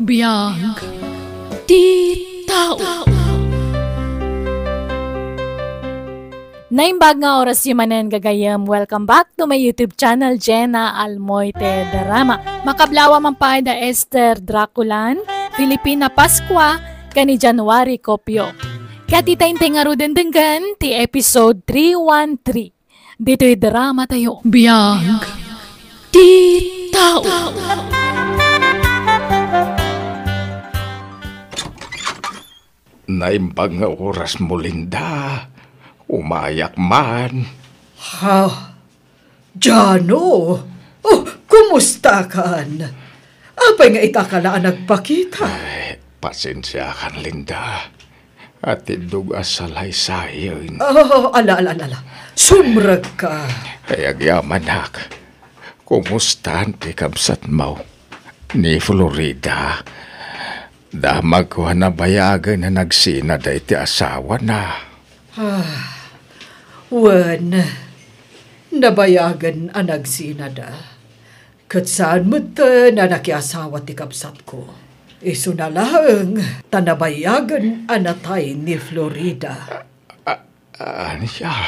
Biyag Titaw. Naimbag nga oras yung manen gagayam. Welcome back to my YouTube channel, Jenna Almoite Drama. Makablawa man pa da Esther Draculan, Filipina Pascua, kani January Kopyo. Kaya titayntay nga ro dendenggan ti episode 313. Dito'y drama tayo. Biyag Titaw. Naimbag nga oras mo, Linda. Umayak man. Ha? Jano? Oh, kumusta kan? Apay nga itakala nagpakita? Pasensya kan, Linda. At idug asalay sayon. Oh, ala. Sumrag ka. Kaya gyamanak. Kumusta ti kabsat mo? Ni Florida. Damag ko na bayagan na nagsina da iti asawa na. Wan, nabayagan ang nagsinada. Kat saan mo na nakiasawa ti kapsat ko? Iso na lang, tanabayagan anatay ni Florida. Anya?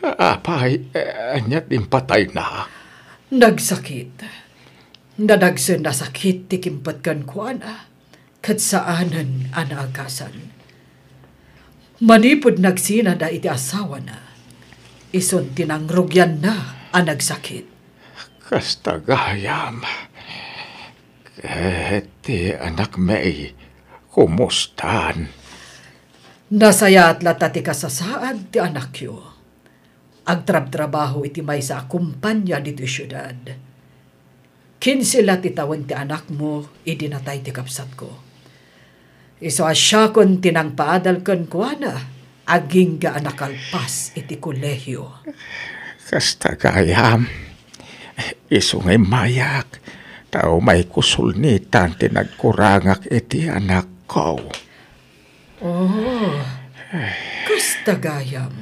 Apay, anyat impatay na. Nagsakit. Nadagsan na sakit ti kimpat kan ko na. Kat saanan anaagasan. Manipod nagsinada iti asawa na. Ison tinangrugyan na ang nagsakit. Kastagayam. Ti anak may, kumustan? Nasaya at latati kasasaad ti anak yo. Agtrab-trabaho iti may sa kumpanya dito syudad. Kinsila ti tawan ti anak mo, idinatay ti kapsat ko. Iso asya kon tinang paadal kon kuana, aging ga anakalpas iti kolehyo. Kastagayam. Iso ngay mayak. Tao may kusulnitan tinagkurangak iti anak ko. Oh, kastagayam.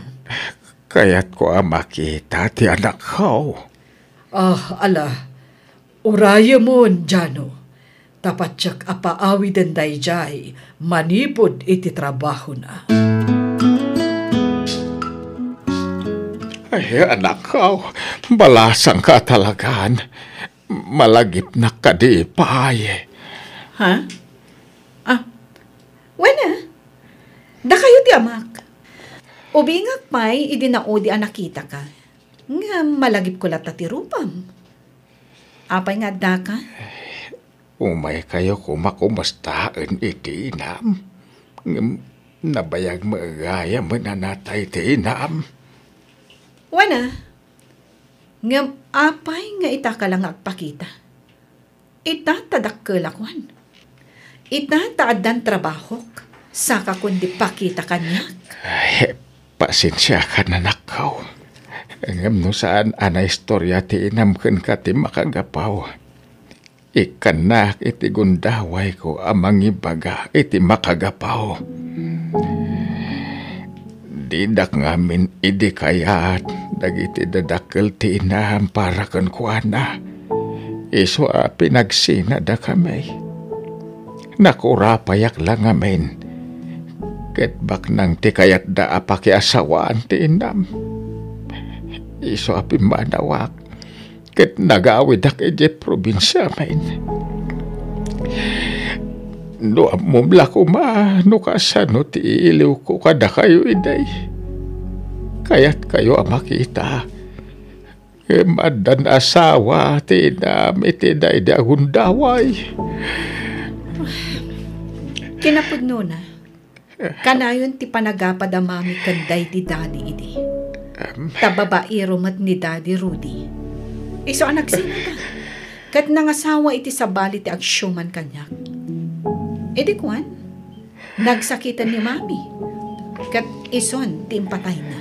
Kaya't ko makita ti anak ko. Ala, uraya mo, Jano. Tapat siyak apaawi den dayjay, manipod iti trabaho na. Ay, anak ko, balasang ka talagaan. Malagip na kadipay. Ha? Wala. Da kayo ti amak. Ubingak pa'y idinaodi nakita ka. Nga malagip ko lata ti rupam. Apay nga da ka? Umay kayo kumakumastaan iti inam. Nabayag maagaya mananatay ti inam. Wala. Nga apay nga ita ka lang agpakita. Ita tadakkelakwan. Ita taadan trabahok. Saka kundi pakita kanya. Ay, pasensya ka na nakaw. Ngam no saan ana istorya ti inam ken ka ti makagapaw. Ikanak iti gundaway ko amang ibaga iti makagapaw. Didak ngamin idi kayat dagiti dadakkel ti inam para ken kuana. Iso pinagsina da kami. Nakurapayak lang amin. Ket bak nang ti kayat da apaki asawaan ti inam. Iso manawak. Ket nagawid ak iti probinsya main. No amumla ko no kasano ti iliw ko kada kayo iday. Kaya't kayo makita. Madan asawa ti inam iti day da gundaway. Kinapudno na. Kanayon ti panagapad a mami kanday ti daddy idi. Tababairo mat ni daddy Rudy. Iso anak sino ka? Kat nangasawa iti sabali ti agsyoman kanyak. Edi kwan, nagsakitan ni mami. Kat ison ti impatay na.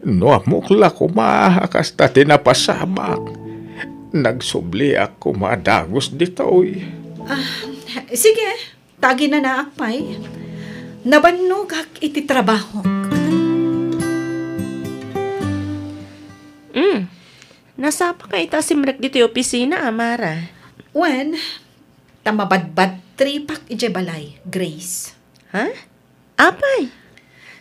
No amukla ko kasta tinapasamak. Nagsubli ako madagos ditoy. Sige, tagi na naakpay. Nabannog ak iti trabaho. Nasapa ka ita simrek dito yung opisina, Amara. Wen, tamabadbad tripak ije balay, Grace. Ha? Apay?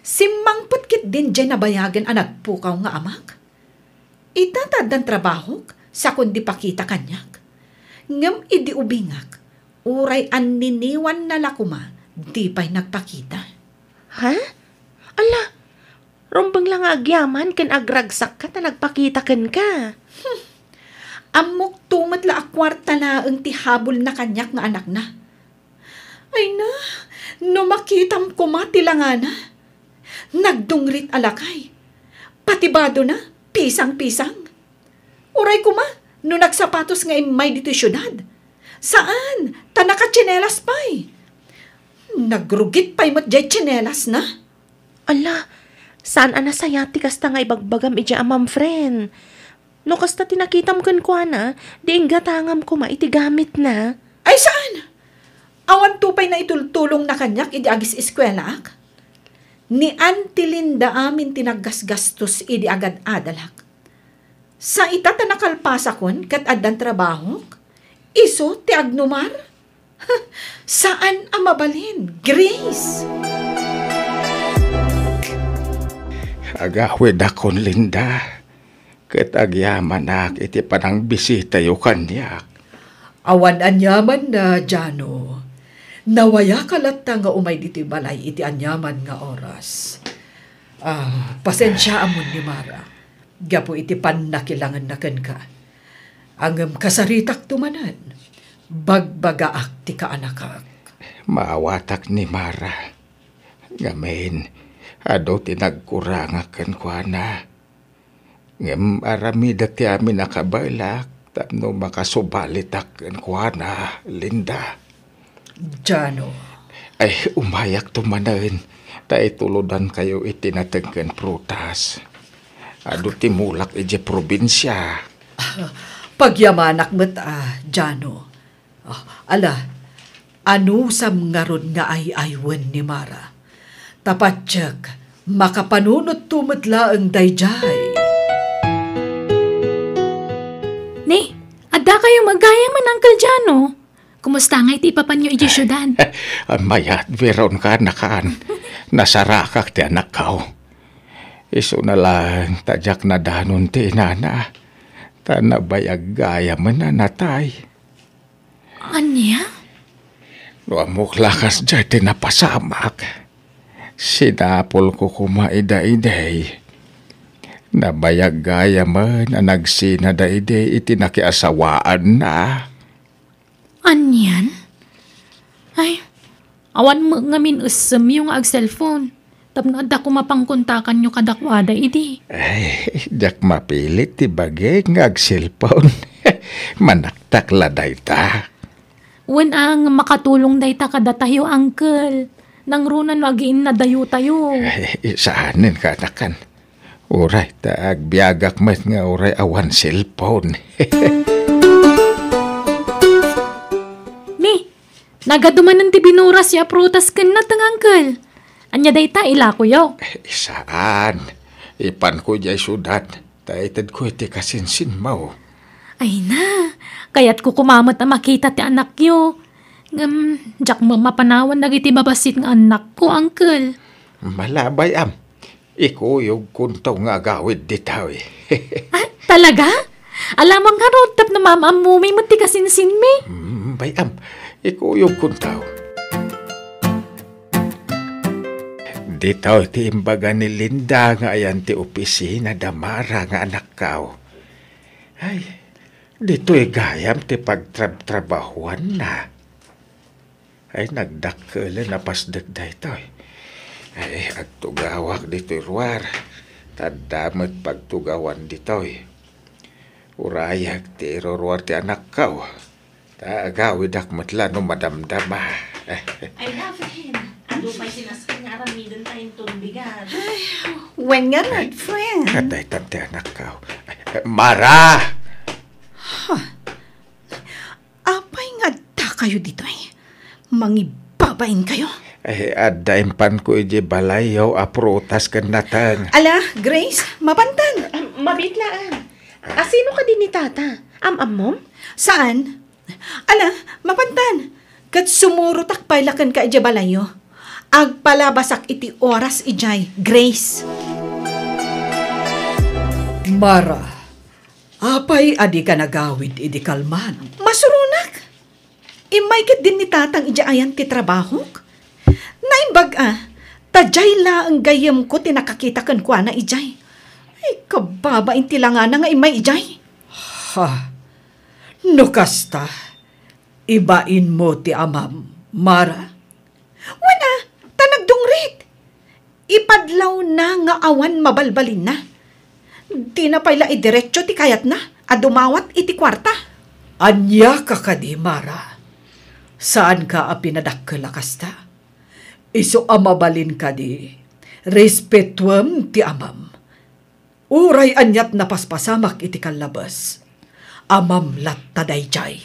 Simmangput kit din dyan nabayagan ang nagpukaw nga amak. Itatad ng trabaho sa kundi pakita kanyak. Ngam idi ubingak, uray an niniwan na lakuma, di pa'y nagpakita. Ha? Ala, rumbang lang agyaman kan agragsak ka na nagpakita kan ka. Amok tumatla akwarta na ang tihabol na kanyak nga anak na. Ay na, no makitam ko matilangana. Nagdungrit alakay. Patibado na, pisang-pisang. Uray ko ma, no nagsapatos nga imay dito syudad. Saan? Tanaka tsinelas pa'y. Nagrugit pa'y mo't jay tsinelas na. Ala, saan anasayati kasta nga ibagbagam ija amam friend? No kasta tinakitam kan ko na, di ingatangam ko maitigamit na. Ay saan? Awan tupay na itultulong na kanyak idi agis eskwela ak. Ni Auntie Linda amin tinaggasgastos idi agad adalak. Sa itata nakalpasa kon kat adan trabaho, iso ti agnumar. Saan ang mabalin, Grace? Agawid akon, Linda. Kat agyaman ak iti panang bisita yu kanyak. Awan anyaman na, Jano. Nawaya kalatta nga umay dito'y balay iti anyaman nga oras. Pasensya amon ni Mara. Gapo iti panakilangan na ken ka. Ang kasaritak tumanan. Bagbagaak ti kaanakak. Maawatak ni Mara. Ngamen, ado tinagkurangakan ko na. Ngam aramidak ti amin nakabalak. Tapno makasubalitak ko na, Linda. Jano. Ay, umayak tumanan. Tay tuludan kayo itinatagkan prutas. Ado timulak ije probinsya. Pagyamanak mo't, Jano. Ala, anu sam nga ron nga ay-aywan ni Mara. Tapatsyag, makapanunot tumatla ang dayjay. Ni, adda kayo magayaman, Uncle Jano. Kumusta nga iti papanyo iti syudad? Mayat, veron ka nakaan. Nasarakak ti anak kao. Iso na lang, tadyak na danon ti inana. Tanabayag gaya man na natay. Anya? No amok lakas dyan tinapasamak. Sinapol ko kumaida-iday. Nabayag gaya man na nagsinada-iday itinakiasawaan na. Anyan? Ay, awan mo ngamin usam yung ag-cellphone. Tapno adda ko mapangkontakan nyo kadakwada, idi. Ay, dak mapilit ti bagay ngag-cellphone. Manaktak laday ta. Wen ang makatulong day ta kada tayo, Uncle. Nang runan wagiin na dayo tayo. Ay, saanin ka nakan. Uray, taag biyagak met nga uray awan cellphone. Nagaduman ng tibinuras ya prutas ken na tang Uncle. Anya day ta ila ko yaw. Saan? Ipan ko jay sudat. Taitad ko iti kasinsin mo. Ay na, kayat ko kumamot na makita ti anak yo. Jak mo mapanawan nagiti babasit ng anak ko, Uncle. Malabay am. Ikuyog kuntaw nga gawid ditaw eh. Talaga? Alamang nga rotap na mamamumay mo ti kasinsin mi. Bayam, ikuyog kuntaw. Ditaw ti imbaga ni Linda nga ayan ti opisina damara nga anak kao. Ay, dito'y gayam ti pagtrabahuan na. Ay, nagdakkel na pasdag da ito eh. Ay, agtugawak dito'y ruwar. Tadamat pagtugawan dito eh. Urayag ti ruwar ti anak kao. Taagawid akmatla no madamdama. Ay, David, ando pa'y sinaskin nga aramidon tayong tunbigan. When nga rin, friend. Katay tante anak kao. Mara! Apay nga da kayo dito eh. Mangibabain kayo. Ay, adaimpan ko iji balayaw aprutas kan natang. Ala, Grace, mapantan. Mabitlaan. Sino ka din ni tata? Am-am mom? Saan? Ala, mapantan. Kat sumuro takpaylakan ka ija balayo. Agpalabasak iti oras ijay, Grace. Mara, apay adi ka nagawid idi kalman. Masurunak. Imaykit din ni tatang ija ayan ti trabahok. Naimbag tajay la ang gayam ko tinakakita kan kwa na ijay. Ay, kababa inti lang nga na nga imay ijay. Ha, no kasta, ibain mo ti amam, Mara. Wana, tanagdungrit. Ipadlaw na nga awan mabalbalin na. Di na pala idiretso ti kayat na, adumawat iti kwarta. Anya ka kadi, Mara. Saan ka pinadakkala kasta? Iso amabalin kadi, respetuam ti amam. Uray anyat napaspasamak iti kalabas. Amam lat tadayjay.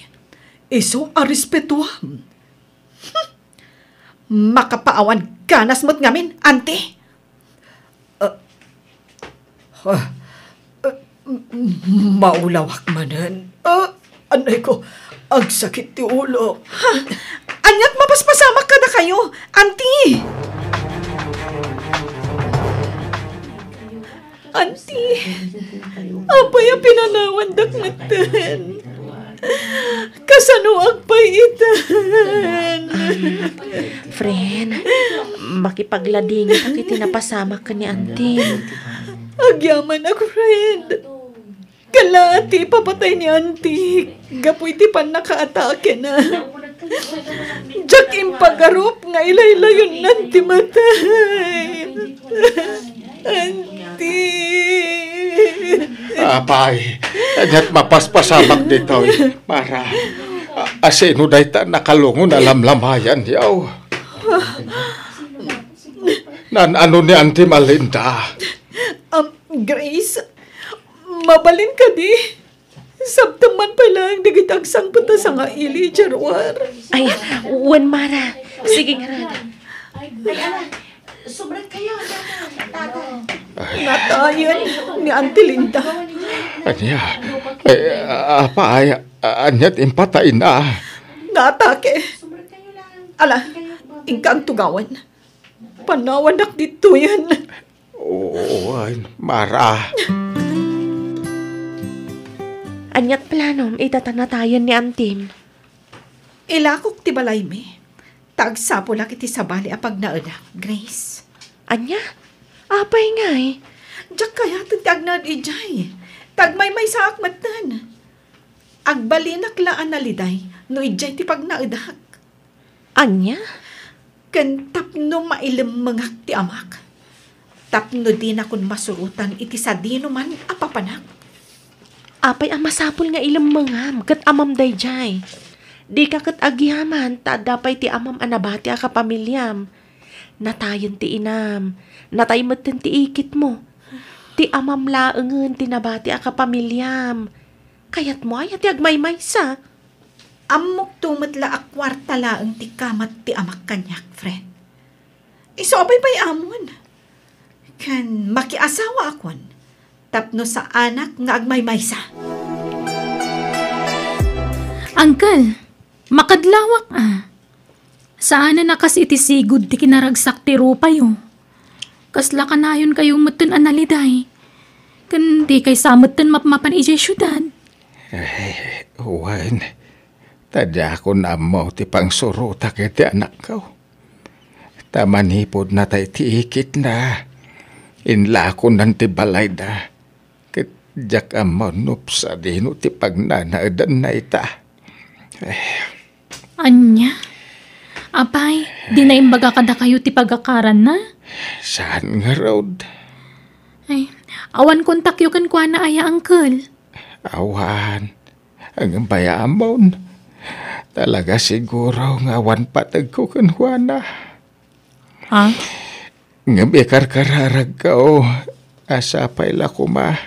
Iso a respetuam. Makapaawan ganas mo't ngamin, auntie. Maulawak manan. Anay ko, ang sakit ti ulo. Anyat mapaspasamak ka na kayo, auntie. Auntie, apay ang pinanawan dakmatan. Kasano agpayitan. Friend, makipaglading ka kiti napasama ka ni auntie. Agyaman ako, friend. Kalati, papatay ni auntie. Gapoy ti pan nakaatake na. Diyak impagarup nga ilaylayon nanti matay. Auntie. Apay, anyat mapaspasamak dito, Mara. Asino day ta nakalungon alamlamayan yaw. Ano ni Auntie Malinda? Grace, mabalin ka di. Sabtaman pa lang digitagsang puta sa nga ili, Jarwar. Ay, wan Mara. Sige nga rin. Ay, sobrang kayo. Natayan ni Auntie Linda. Anya, apay, anyat impatay na. Natake. Ala, ingkang tugawan. Panawanak dito yan. Oo, Mara. Anyat planom, itatanatayan ni Antim. Ilakok ti balay mi. Tagsapo lang iti sabali apag nauna, Grace. Anya? Apay nga eh. Diyak kaya tagnagnad ijay. Tagmay-may sa akmatan. Agbalinak laan na liday, no ijay ti pagnaudak. Anya? Kan tapno mailim mangak ti amak. Tapno din akong masurutan iti sa dino man apapanak. Apay ang masapul nga ilang mangam, kat amam dayjay. Di ka kat agyaman, ta dapay ti amam anabati a kapamilyam. Natayan ti inam, natay matin ti ikit mo. Ti amam laengen tinabati a kapamilyam. Kayat mo ay ti agmaymay sa. Amok tumatla akwarta laeng ti kamat ti amak kanyak, friend. Iso abay bay amon. Kan makiasawa akon. Tapno sa anak nga agmaymay sa. Uncle, makadlawak Saan na nakas iti sigud ti kinaragsak ti rupay Kasla kanayon kayo mutun analiday. Kan di kay samutun mapmapan ijay syudad. Uwan, tadya ako na mo ti pangsuruta kiti anak ko. Tamanipod na tayo ti ikit na. Inla ko nanti balay da. Kitjak amonup sa dino ti pagnanaadan na ita. Anya? Apay, di na imbaga kada kayo ti pagakaran na? Saan nga road? Ay, awan kontak yu kan kwa na aya, uncle. Awan, ang bayamon. Talaga siguro nga awan patag ko kan kwa na. Ha? Nga bekar-kararag ka asapay la kuma.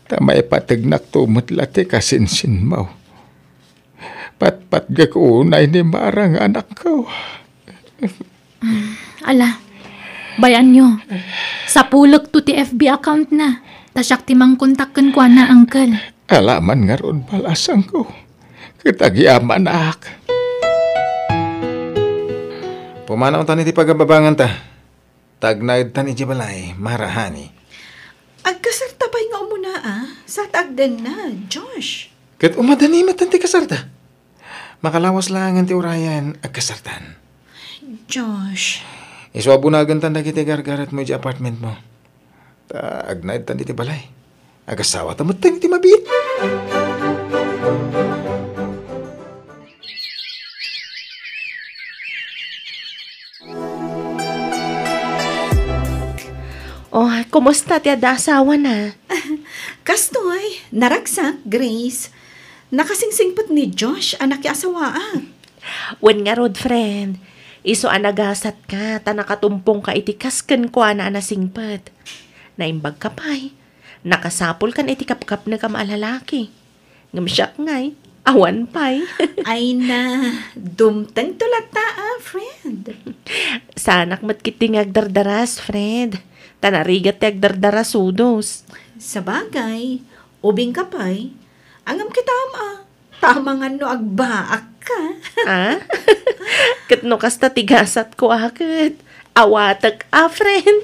Tamay patagnak tumutla ti kasinsin mo. Pat-pat gakunay ni Marang anak ko. Ala, bayan nyo. Sa pulog to ti FB account na. Tasyak ti mang kontakken kwa na, uncle. Alaman nga ron palasang ko. Kitagyaman ak. Pumanaw ta ni ti pagababangan ta. Tagnaid ta ni Jibalay, marahani. Agkasartabay nga umuna sa tagden na, Josh. Kat umadanimat ti kasarta. Makalawas lang ang ti urayan agkasartan. Josh. Iswabunagan ta dagiti gargarat mo di apartment mo. Agnaid ta ni ti balay. Agasawa ta mo ti mabit. Oh, kumusta ti ada asawa na? Kastoy, naragsak, Grace. Nakasingsingpot ni Josh, anak ki asawaan. Wen nga rod, friend. Iso anagasat ka, ta nakatumpong ka iti kasken ko na anasingpet. Naimbag ka pa'y. Nakasapol kan iti kapkap na kamalalaki. Ngamsyak ngay, awan pa'y. Ay na, dumteng tulata friend. Sanak matkiting agdardaras, friend. Tanarigat ti agdardaras udos. Sa bagay, ubing ka pa'y. Angam kitama. Tama nga no agbaak ka. Kat no kasta tigasat ko akit. Awatag friend.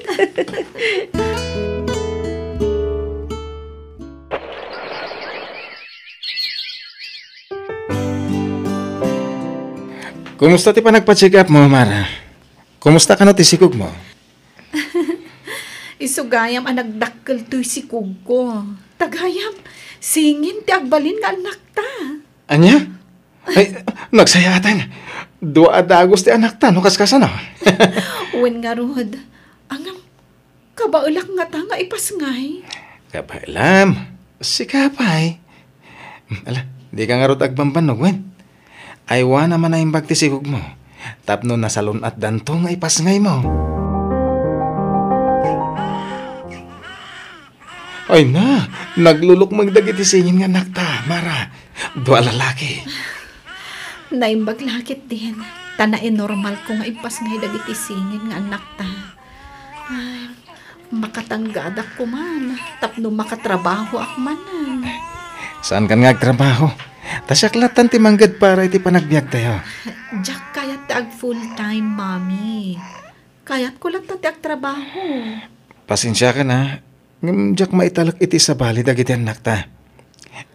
Kumusta ti pa nagpa-check up mo, Mara? Kumusta ka na ti sikog mo? Isugayam ang nagdakkel to'y si Kugo. Tagayam, singin ti agbalin nga anak ta. Anya? Ay, nagsayatan. Dua adagos ti anak ta, no kaskasa na. Uwen nga rod, angam, kabaulak nga ta nga ipasngay. Kapailam, si Kapay. Ala, di ka nga rod agbambanog, wen. Aywa naman na imbag ti sikog mo. Tapno nasalon at danto nga ipasngay mo. Ay na, naglulok magdagiti singin nga anak ta, Mara. Dua lalaki. Naimbag lakit din. Tanae normal ko nga ipasngay dagiti singin nga anak ta. Ay, makatanggadak ko man. Tapno makatrabaho ak manan. Saan kan nga agtrabaho? Tasyaklatan ti manggad para iti panagbiag tayo. Jack kayat ti ag full time, mami. Kayat ko lang ti ag trabaho. Pasensya ka na. Jack maitalak iti sa bali dagiti anak ta.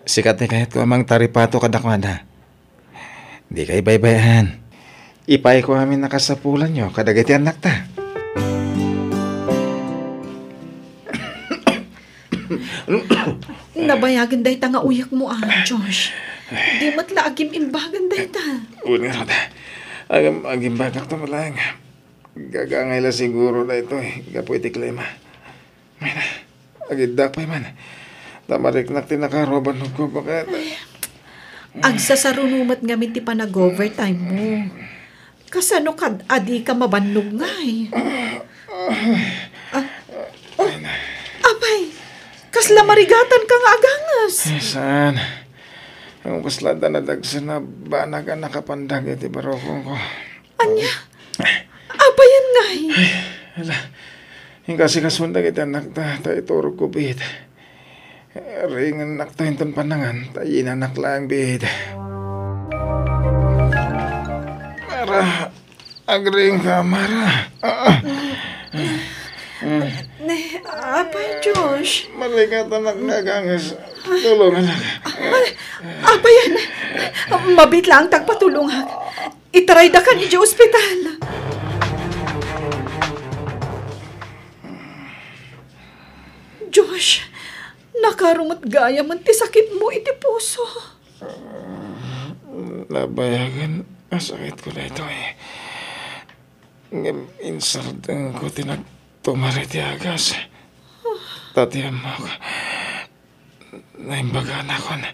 Sikat ni kahit ko amang taripato kadakwada. Di kay baybayan. Ipay ko amin nakasapulan nyo kadagiti anak ta. Nabayagan day ta nga uyak mo Josh. Di matla agim imbagan day ta. Una rod. Agim bagak to malang. Gagangay la siguro na ito Gapo iti klima. May na. Agidak pa man. Tamariknak tinakaroban ko bakit. Agsasarunumat nga ti pa nag-overtime mo. Kasano kad adi ka mabannog ngay. Abay, kasla marigatan ka nga agangas. Saan? Ang kaslada na dagsan na ba ka nakapandag iti barokong ko. Anya? Abayan ngay. Ala. Yung kasi kasundag iti anak ta, tayo turog ko bihit. Ringan anak ta hinton panangan, tayo inanak lang bihit. Mara, agring ka, Mara. Abay, Josh. Malikat anak nagangas. Tulungan lang. Abayan. Mabit lang tagpatulong ha. Itaray da ka ni ospital. Josh, nakarumot gaya man ti sakit mo iti puso. Labayagan, masakit ko na ito Insardang ko tinagtumari ti agas. Tatiyam mo ko. Naimbagan ako na.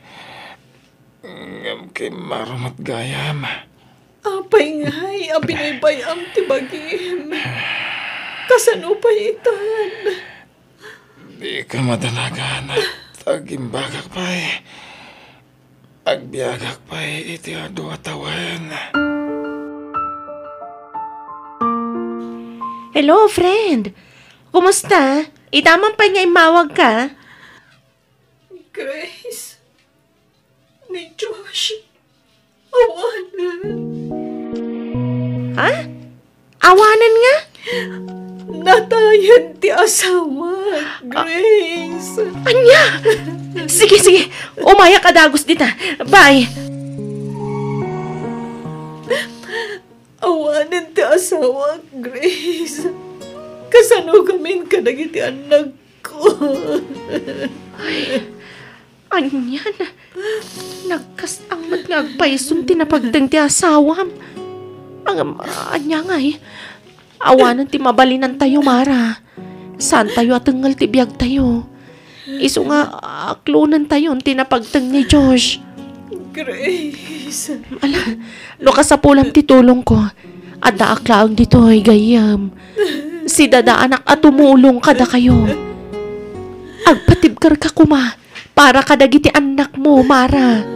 Kay marumot gayam. Apay ngay, abinaybay ang tibagim. Kasano pa itan? Di ka madalagan at agimbagak pa Agbiagak pa iti adu atawan. Hello, friend. Kumusta? Itamang pa nga imawag ka? Grace, ni Josh, awanan. Ha? Ayan ti asawa, Grace. Anya! Sige, sige. Umaya ka dagos dita. Bye. Awanan ti asawa, Grace. Kasano kamin ka nagiti anak ko. Anyan. Nagkasangmat nga agpaisun tinapagdang ti asawam. Anya nga eh. Awanan ti mabalinan tayo, Mara. Saan tayo atengal ti biyag tayo? Iso nga aklunan tayo tinapagdang ni Josh. Grace. Ala, no kasapulam ti tulong ko. Ada aklaang dito ay gayam. Si dada anak at tumulong kada kayo. Agpatibkar ka kuma para kadagiti anak mo, Mara.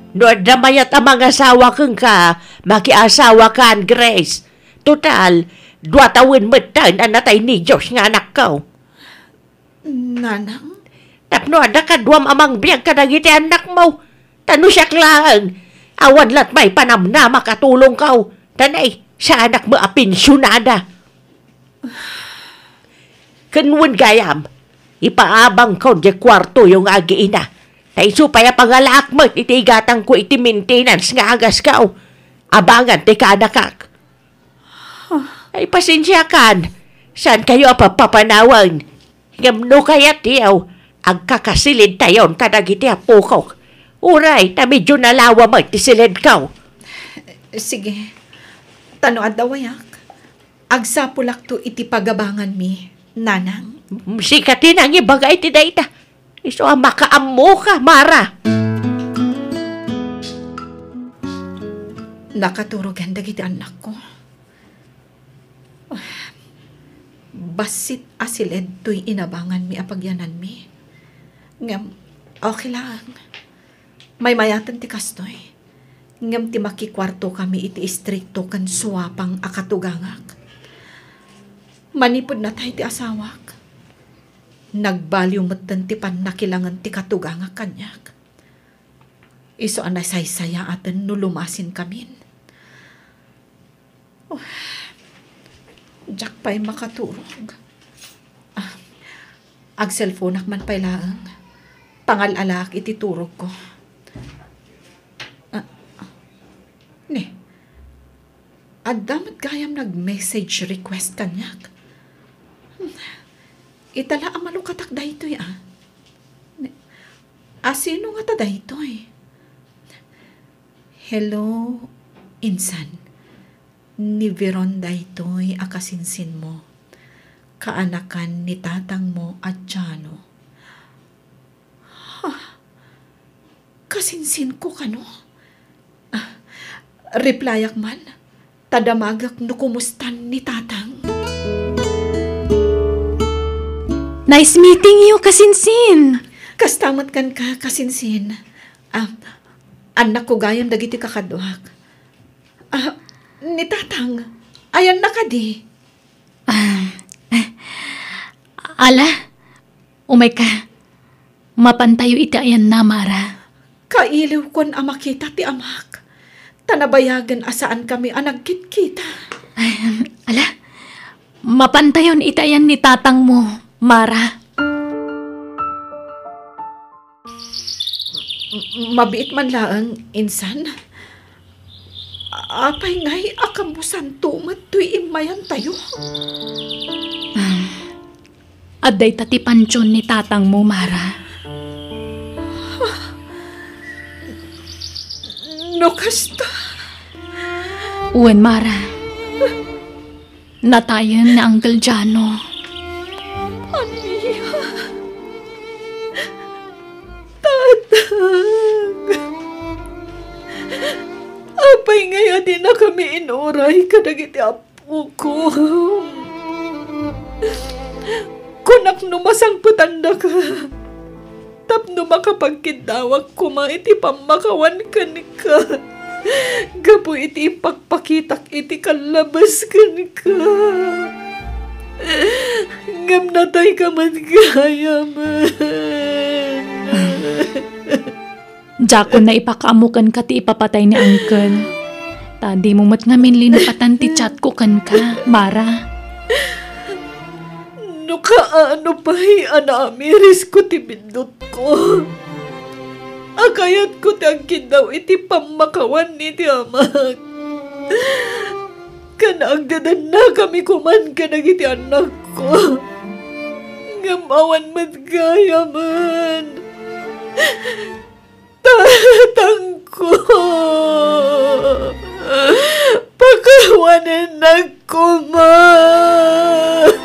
Doon na mayat ang mga asawa kang ka, makiasawa kan, Grace. Total, 2 taon matan ang natay ni Josh nga anak ko. Nanang? Tapno ada ka duwam amang biyag ka nagiti anak mo. Tano siya klang. Awan lat may panamna makatulong ka. Tanay, sa anak mo apinsyonada. Kanwan gayam, ipaabang ko di kwarto yung agiina. Taiso paya pangalaak mo, itigatang ko iti maintenance nga agas ka. Abangan, ti kanakak. Ay, pasensya kan. Saan kayo papapanawan? Ngamno kaya tiyaw, ang kakasilid tayon kadagiti apukok. Uray, na medyo nalawa mo, ti silid ka. Sige. Tano at dawayak. Agsapulak to iti pagabangan mi, nanang. Sikatin ang ibagay ti dayta. Iso ang makaammo ka, Mara. Nakaturugan dagiti anak ko. Basit asiled to'y inabangan mi apagyanan mi. Ngam, okay lang. May mayatan ti kastoy. Ngam ti makikwarto kami iti istrikto kan suwapang akatugangak. Manipod na tayo ti asawak. Nagbaliw matan ti nakilangan ti katugangak kanyak. Iso anay saysaya atin nulumasin kamin. Jack pa'y makaturog. Ag-cellphone man pa'y laang. Pangal-alak iti turog ko. Adamat gayam nag-message request kanyak. Itala ang malukatak dahito sino nga ta dahito Hello, insan. Ni Veron dahito akasinsin mo. Kaanakan ni tatang mo at Jano. Kasinsin ko kano? Replyak man. Tadamagak no kumustan ni tatang. Nice meeting you, kasinsin. Kastamat kan ka, kasinsin. Anak ko gayam dagiti kakaduhak. Ni tatang, ayan na ka di. Ala, umay ka. Mapantayo iti ayan na, Mara. Kailiw kon makita ti amak. Tanabayagan asaan kami anagkit-kita. Ala, mapantayon iti ayan ni tatang mo, Mara. Mabiit man laang, insan. Apay ngay akamusan tumat tuy imayan tayo. Aday tati pansyon ni tatang mo, Mara. No kasta. Uwan, Mara. Natayan na Uncle Jano. Aniya. Tatang. Apay ngaya din na kami inuray kadagiti apo ko. Kunak numasang patanda ka. Tapno makapagkidawag kuma iti pamakawan ka ni ka. Gapo iti ipagpakitak iti kalabas ka ni ka. Ngam natay ka man gaya man. Jakon na ipakaamukan ka ti ipapatay ni Uncle. Tadi mo mat ngamin linupatan ti chat ko kan ka, Mara. No kaano pahi anamiris ko ti bindot ko. Akayat ko ti angkin daw iti pamakawan ni ti amak. Kanagdadan na kami kuman ka nagiti anak ko. Ngamawan matgaya man. Tatang ko. Pakawanan ako man.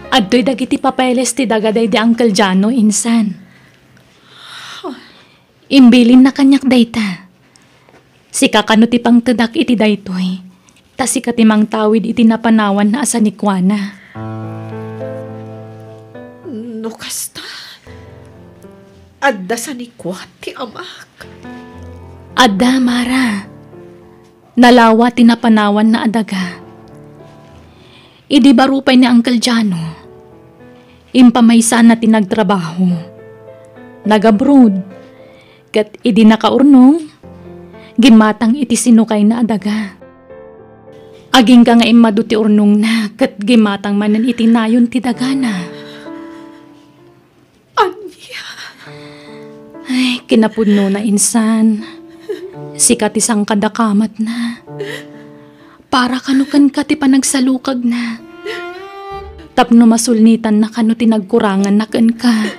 Adto'y dagiti papeles ti dagaday di Uncle Jano insan. Imbilin na kanyak dayta. Si kakano ti pang tadak iti daytoy. Ta si katimang tawid iti napanawan na asa ni Kuana. No kasta. Adda sa ni ti amak. Adda, Mara. Nalawa ti napanawan na adaga. Idi barupay ni Uncle Jano. Impamaysa na tinagtrabaho. Nagabrood. Kat idi nakaurnong, gimatang iti sinukay na adaga. Aging ka nga imado ti urnong na, kat gimatang manan iti nayon ti dagana. Anya? Ay, kinapudno na insan. Sikat isang kadakamat na. Para kanukan ka ti panagsalukag na. Tapno masulnitan na kanu tinagkurangan na kan ka.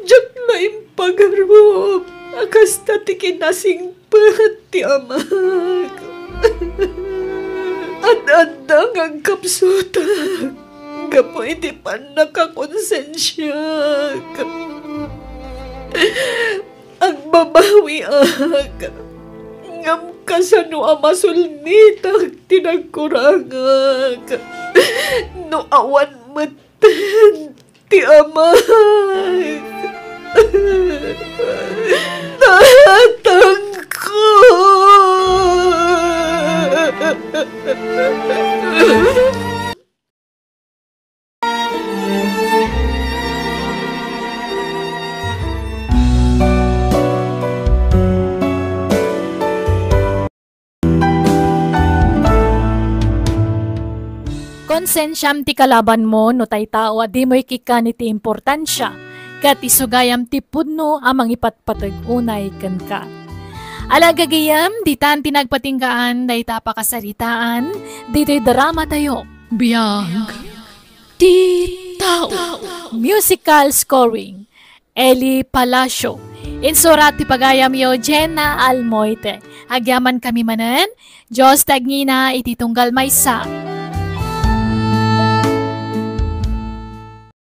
Diyak na impagarob. Akasta ti kinasing ti amak. At andang ang kapsutag. Gapo iti pan nakakonsensyak. Ang babawi ak. Ngam kasano amasulnitag tinagkurangak. No awan matan ti amak. Tatang ko. Konsensyam ti kalaban mo no tay tao di mo'y kikan iti importansya. Kat isugayam ti pudno amang ipatpatag unay ken ka. Alagagayam, ditan tinagpatingkaan dayta pakasaritaan, dito'y drama tayo. Biyag ti tao. Musical scoring, Eli Palacio. Insurat ti pagayam yo, Jenna Almoite. Agyaman kami manen, Diyos tagngina iti tunggal maysa.